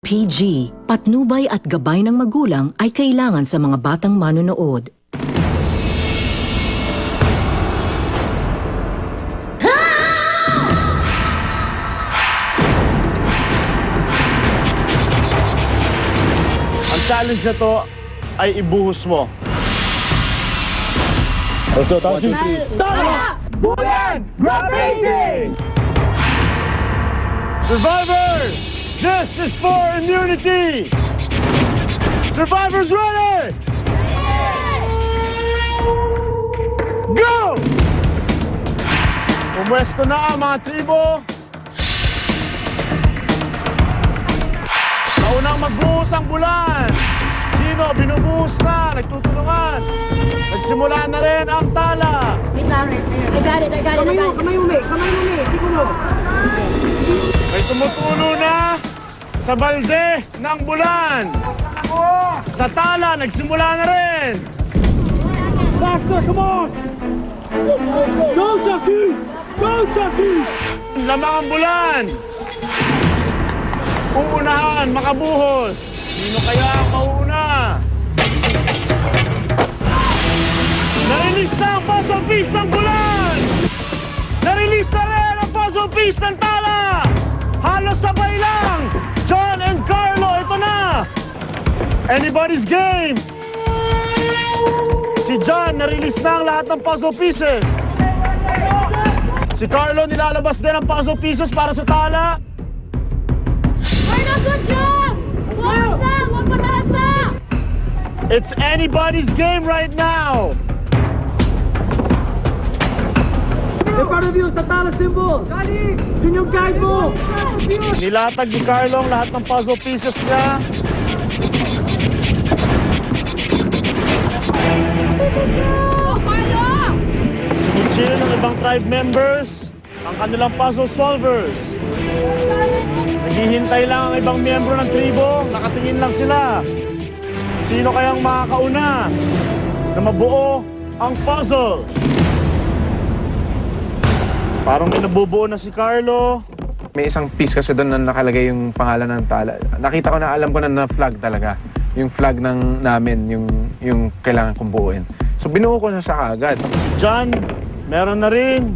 PG, patnubay at gabay ng magulang ay kailangan sa mga batang manonood. Ang challenge na to ay ibuhos mo. Let's go, 1, 2, 3. Tama! Buyan! Grab racing! Survivors! This is for immunity! Survivors ready! Go! Pumwesto na ang mga tribo. Kaunang magbuhos ang bulan. Gino, binubuhos na, nagtutulungan. Nagsimula na rin ang tala. I got it. Kamay umi, siguro. May tumutulo na sa balde ng bulan. Sa tala, nagsimula na rin. Faster, come on! Go, Chucky! Go, Chucky! Lamang ang bulan. Uunahan, makabuhos. Sino kaya ang mauuna? Narilis na ang puzzle piece ng bulan! Narilis na rin ang puzzle piece ng tala! Halos sabay lang! John and Carlo, ito na! Anybody's game! Si John, narilis na ang lahat ng puzzle pieces. Si Carlo, nilalabas din ang puzzle pieces para sa tala. Carlo, good job! Huwag patalas pa! It's anybody's game right now! In front of you is the Tala symbol! Johnny! Yun yung guide mo! Nilatag ni Carlo ang lahat ng puzzle pieces niya. Carlo! Sinichil ng ibang tribe members ang kanilang puzzle solvers. Naghihintay lang ang ibang miyembro ng tribo, nakatingin lang sila. Sino kayang makakauna na mabuo ang puzzle? Parang may nabubuo na si Carlo. May isang piece kasi doon na nakalagay yung pangalan ng tala. Nakita ko na, alam ko na flag talaga. Yung flag namin, yung kailangan kong buuin. So binuo ko na siya kaagad. Si John, meron na rin.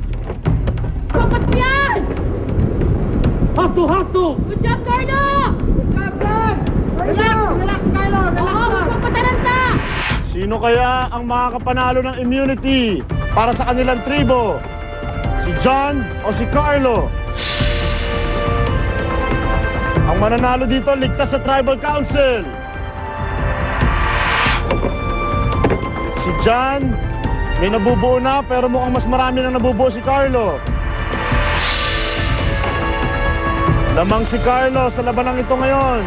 Kapat mo yan! Hustle! Good job, Carlo! Good job, John! Relax, Carlo! Relax lang! Huwag patalanta! Sino kaya ang makakapanalo ng immunity para sa kanilang tribo? Si John o si Carlo? Ang mananalo dito, ligtas sa Tribal Council. Si John, may nabubuo na pero mukhang mas marami nang nabubuo si Carlo. Lamang si Carlo sa labanang ito ngayon.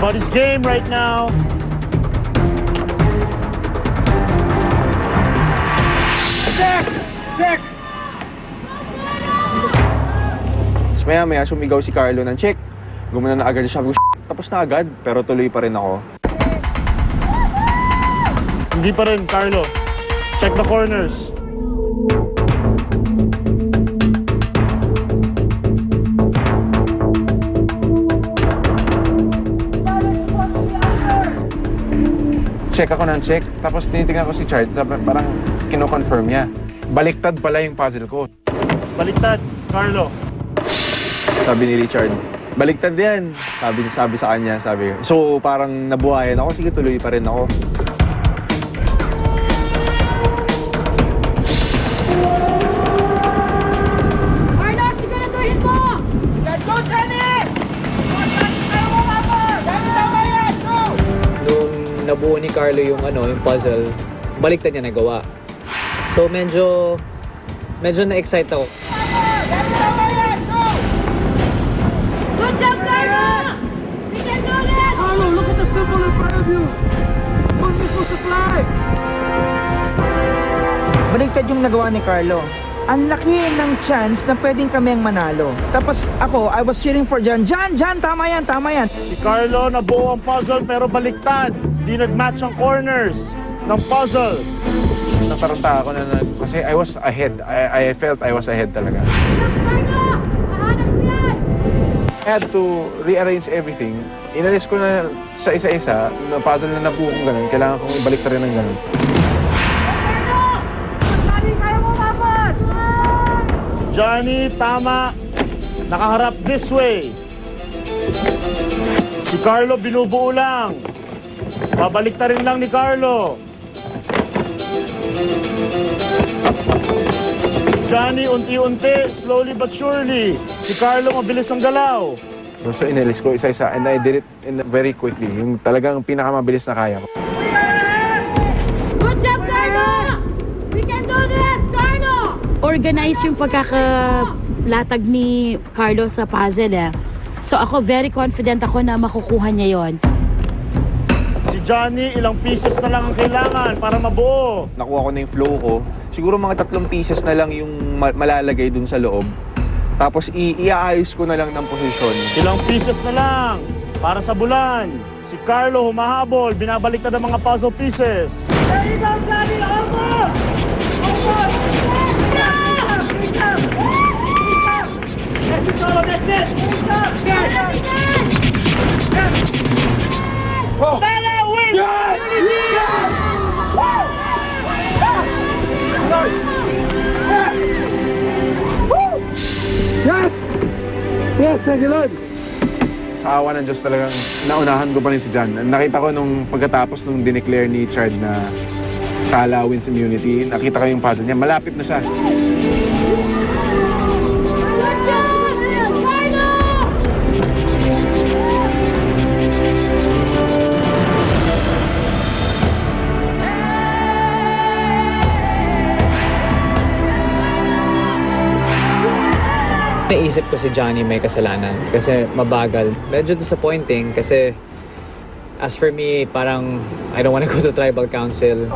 Anybody's game right now. Check! Tapos maya-maya sumigaw si Carlo ng check. Gumana na agad, sabi ko, tapos na agad, pero tuloy pa rin ako. Hindi pa rin, Carlo. Check the corners. Check ako ng check, tapos tinitingnan ko si Chard, parang kino-confirm niya. Baliktad pala yung puzzle ko. Baliktad, Carlo. Sabi ni Richard, baliktad yan. Sabi sa kanya, sabi ko. So parang nabuhayan ako, sige tuloy pa rin ako. Carlo, siguraduhin mo! Let's go, Johnny! Nung nabuo ni Carlo yung yung puzzle, baliktad niya nagawa. So medyo na-excite ako. Good job, Carlo! We can do this! Carlo, look at the symbol in front of you! Don't miss the flag! Baliktad yung nagawa ni Carlo. ang laki ng chance na pwedeng kami ang manalo. Tapos ako, I was cheering for Jan. Jan, tama yan, tama yan. Si Carlo nabuo ang puzzle pero baliktad. Di nag-match ang corners ng puzzle. Nataranta ako kasi I was ahead. I felt I was ahead talaga. Carlo! Mahanap mo yan! I had to rearrange everything. Inalis ko na sa isa-isa, na puzzle na nabuo kong ganun. Kailangan kong ibalik rin ng ganun. Carlo! Sabi, kaya mo mabot! Si Johnny, tama. Nakaharap this way. Si Carlo binubuo lang. Babalik rin lang ni Carlo. Johnny, unti-unti, slowly but surely. Si Carlo, mabilis ang galaw. So inalis ko isa-isa and I did it very quickly. Yung talagang pinakamabilis na kaya ko. Good job, Carlo! We can do this, Carlo! Organize yung pagkakalatag ni Carlo sa puzzle eh. So ako very confident ako na makukuha niya yon. Si Johnny, ilang pieces na lang ang kailangan para mabuo. Nakuha ko na yung flow ko. Siguro mga 3 pieces na lang yung malalagay dun sa loob. Tapos iaayos ko na lang ng posisyon. Ilang pieces na lang para sa bulan. Si Carlo humahabol, binabalik na ng mga puzzle pieces. Sa awa ng Diyos talagang naunahan ko pa rin si John. Nakita ko nung pagkatapos nung dineclare ni Chard na Tala wins immunity, nakita ko yung puzzle niya. Malapit na siya. Good job! Carlo! Naisip ko si Johnny may kasalanan kasi mabagal. Medyo disappointing kasi as for me, parang I don't wanna go to tribal council.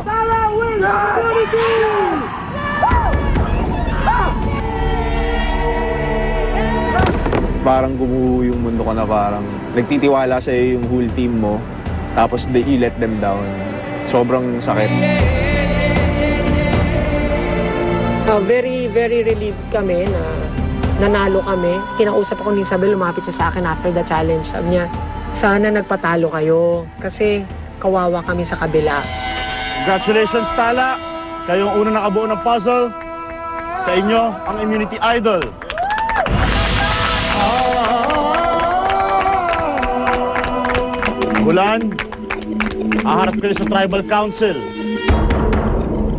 Parang gumuho yung mundo ko na parang nagtitiwala sa'yo yung whole team mo. Tapos you let them down. Sobrang sakit. Very, very relieved kami na nanalo kami. Kinausap ako ni Isabel, lumapit siya sa akin after the challenge. Sabi niya, sana nagpatalo kayo kasi kawawa kami sa kabila. Congratulations, Tala! Kayong unang nakabuo ng puzzle. Sa inyo, ang Immunity Idol. Bulan, aharap kayo sa Tribal Council.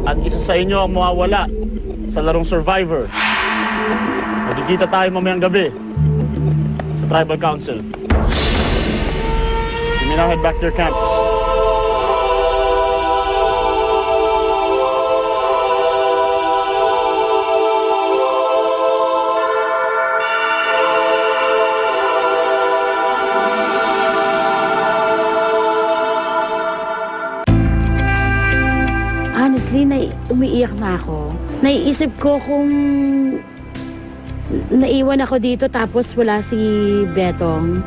At isa sa inyo ang mawawala sa larong Survivor. Magkikita tayo mamayang gabi sa Tribal Council. You may now head back to your camps. Honestly, umiiyak na ako. Naiisip ko kung naiwan ako dito tapos wala si Betong.